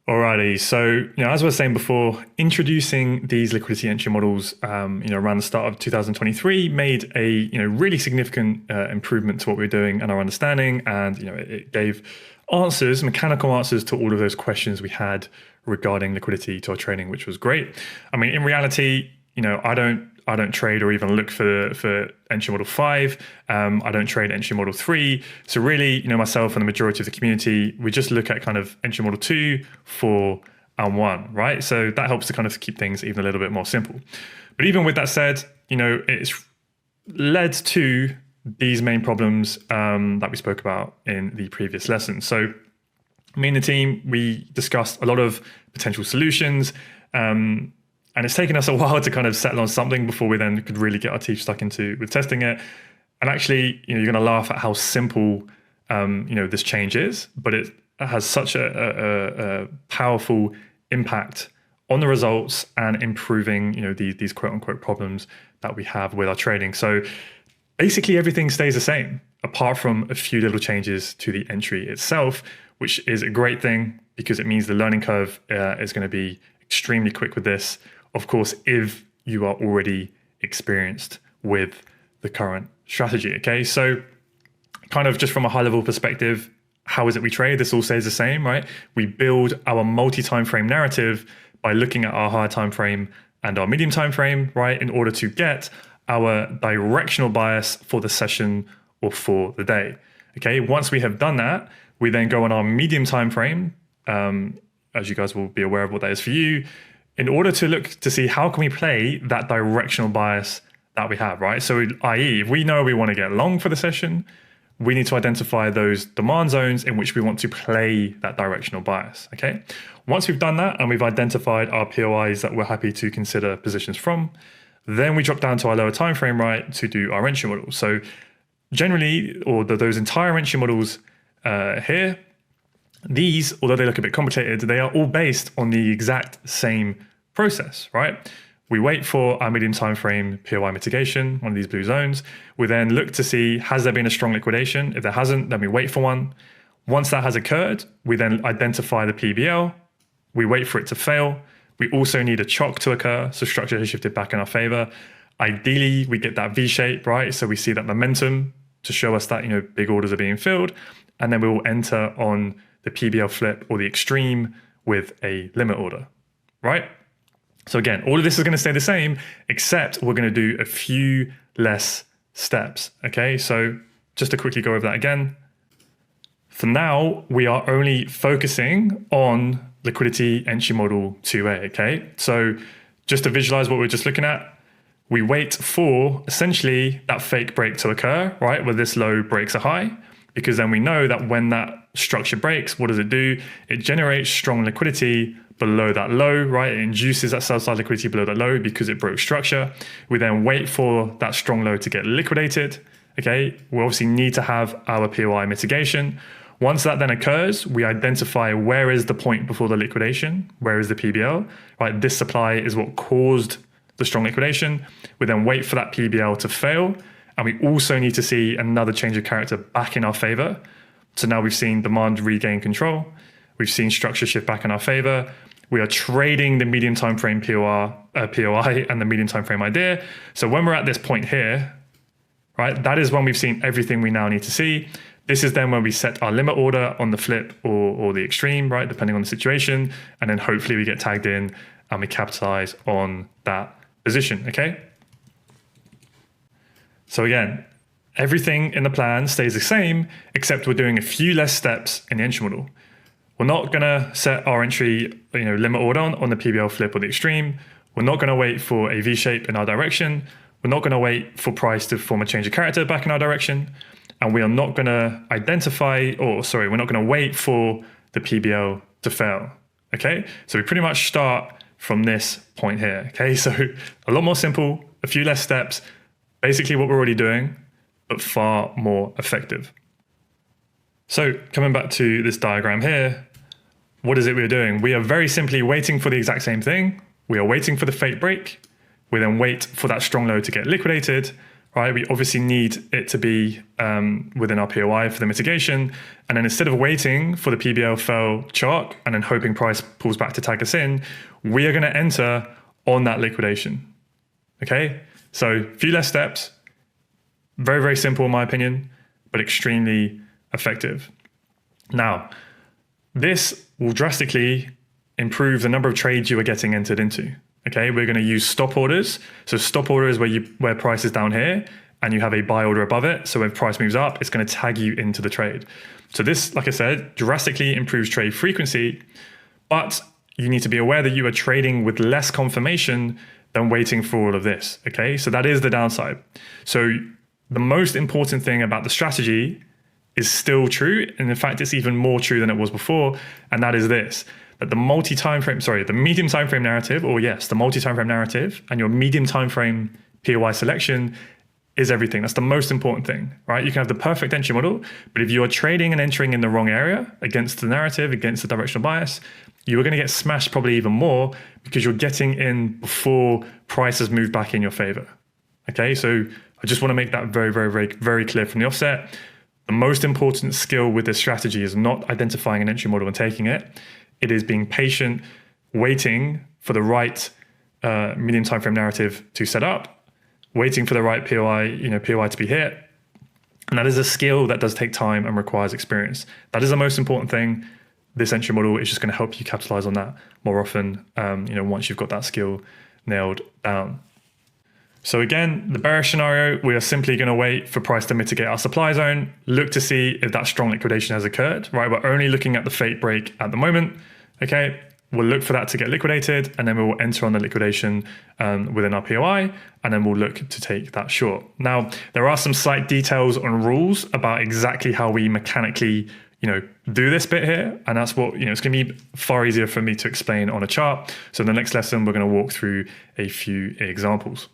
Alrighty, so as I was saying before, introducing these liquidity entry models, around the start of 2023, made a really significant improvement to what we were doing and our understanding, and it gave answers, mechanical answers to all of those questions we had regarding liquidity to our trading, which was great. I mean, in reality, I don't trade or even look for entry model 5. I don't trade entry model 3. So really, myself and the majority of the community, we just look at kind of entry model 2, 4, and 1, right? So that helps to kind of keep things even a little bit more simple. But even with that said, it's led to these main problems that we spoke about in the previous lesson. So me and the team, we discussed a lot of potential solutions. And it's taken us a while to kind of settle on something before we then could really get our teeth stuck into with testing it. And actually, you're going to laugh at how simple, this change is, but it has such a powerful impact on the results and improving, these quote unquote problems that we have with our trading. So basically everything stays the same, apart from a few little changes to the entry itself, which is a great thing because it means the learning curve is going to be extremely quick with this. Of course, if you are already experienced with the current strategy, okay? So kind of just from a high level perspective, how is it we trade? This all stays the same, right? We build our multi-time frame narrative by looking at our higher time frame and our medium time frame, right? In order to get our directional bias for the session or for the day, okay? Once we have done that, we then go on our medium time frame, as you guys will be aware of what that is for you, in order to look to see how can we play that directional bias that we have, right? So i.e., if we know we want to get long for the session, we need to identify those demand zones in which we want to play that directional bias, okay? Once we've done that and we've identified our POIs that we're happy to consider positions from, then we drop down to our lower time frame, right, to do our entry model. So generally, or those entire entry models here, these, although they look a bit complicated, they are all based on the exact same process, right? We wait for our medium time frame POI mitigation, one of these blue zones. We then look to see, has there been a strong liquidation? If there hasn't, then we wait for one. Once that has occurred, we then identify the PBL. We wait for it to fail. We also need a chock to occur, so structure has shifted back in our favor. Ideally, we get that V shape, right? So we see that momentum to show us that, big orders are being filled. And then we will enter on the PBL flip or the extreme with a limit order, right? So again, all of this is going to stay the same, except we're going to do a few less steps, okay? So just to quickly go over that again. For now, we are only focusing on liquidity entry model 2A, okay? So just to visualize what we're just looking at, we wait for essentially that fake break to occur, right? Where this low breaks a high, because then we know that when that structure breaks, what does it do? It generates strong liquidity below that low, right? It induces that sell side liquidity below that low because it broke structure. We then wait for that strong low to get liquidated, okay? We obviously need to have our POI mitigation. Once that then occurs, we identify where is the point before the liquidation, where is the PBL, right? This supply is what caused the strong liquidation. We then wait for that PBL to fail. And we also need to see another change of character back in our favor. So now we've seen demand regain control. We've seen structure shift back in our favor. We are trading the medium time frame POI and the medium time frame idea. So when we're at this point here, right, that is when we've seen everything we now need to see. This is then when we set our limit order on the flip or the extreme, right, depending on the situation. And then hopefully we get tagged in and we capitalize on that position, okay? So again, everything in the plan stays the same, except we're doing a few less steps in the entry model. We're not going to set our entry, limit order on the PBL flip or the extreme. We're not going to wait for a V shape in our direction. We're not going to wait for price to form a change of character back in our direction. And we are not going to we're not going to wait for the PBL to fail. Okay. So we pretty much start from this point here. Okay. So a lot more simple, a few less steps. Basically what we're already doing, but far more effective. So coming back to this diagram here, what is it we're doing? We are very simply waiting for the exact same thing. We are waiting for the fake break. We then wait for that strong low to get liquidated. right? We obviously need it to be within our POI for the mitigation. And then instead of waiting for the PBL fell chart and then hoping price pulls back to tag us in, we are going to enter on that liquidation. Okay, so a few less steps, very, very simple in my opinion, but extremely effective. Now, this will drastically improve the number of trades you are getting entered into. Okay, we're going to use stop orders. So stop order is where price is down here and you have a buy order above it. So when price moves up, it's going to tag you into the trade. So this, like I said, drastically improves trade frequency, but you need to be aware that you are trading with less confirmation than waiting for all of this. Okay, so that is the downside. So the most important thing about the strategy is still true. And in fact, it's even more true than it was before. And that is this, that the medium time frame narrative, or yes, the multi-time frame narrative and your medium time frame POI selection is everything. That's the most important thing, right? You can have the perfect entry model, but if you are trading and entering in the wrong area against the narrative, against the directional bias, you are going to get smashed probably even more because you're getting in before prices move back in your favor. Okay, so I just want to make that very, very, very, very clear from the offset. The most important skill with this strategy is not identifying an entry model and taking it. It is being patient, waiting for the right medium time frame narrative to set up, waiting for the right POI to be hit. And that is a skill that does take time and requires experience. That is the most important thing. This entry model is just going to help you capitalize on that more often, once you've got that skill nailed down. So again, the bearish scenario, we are simply going to wait for price to mitigate our supply zone, look to see if that strong liquidation has occurred, right? We're only looking at the fake break at the moment, okay? We'll look for that to get liquidated, and then we will enter on the liquidation within our POI, and then we'll look to take that short. Now, there are some slight details on rules about exactly how we mechanically do this bit here. And that's what, it's going to be far easier for me to explain on a chart. So in the next lesson, we're going to walk through a few examples.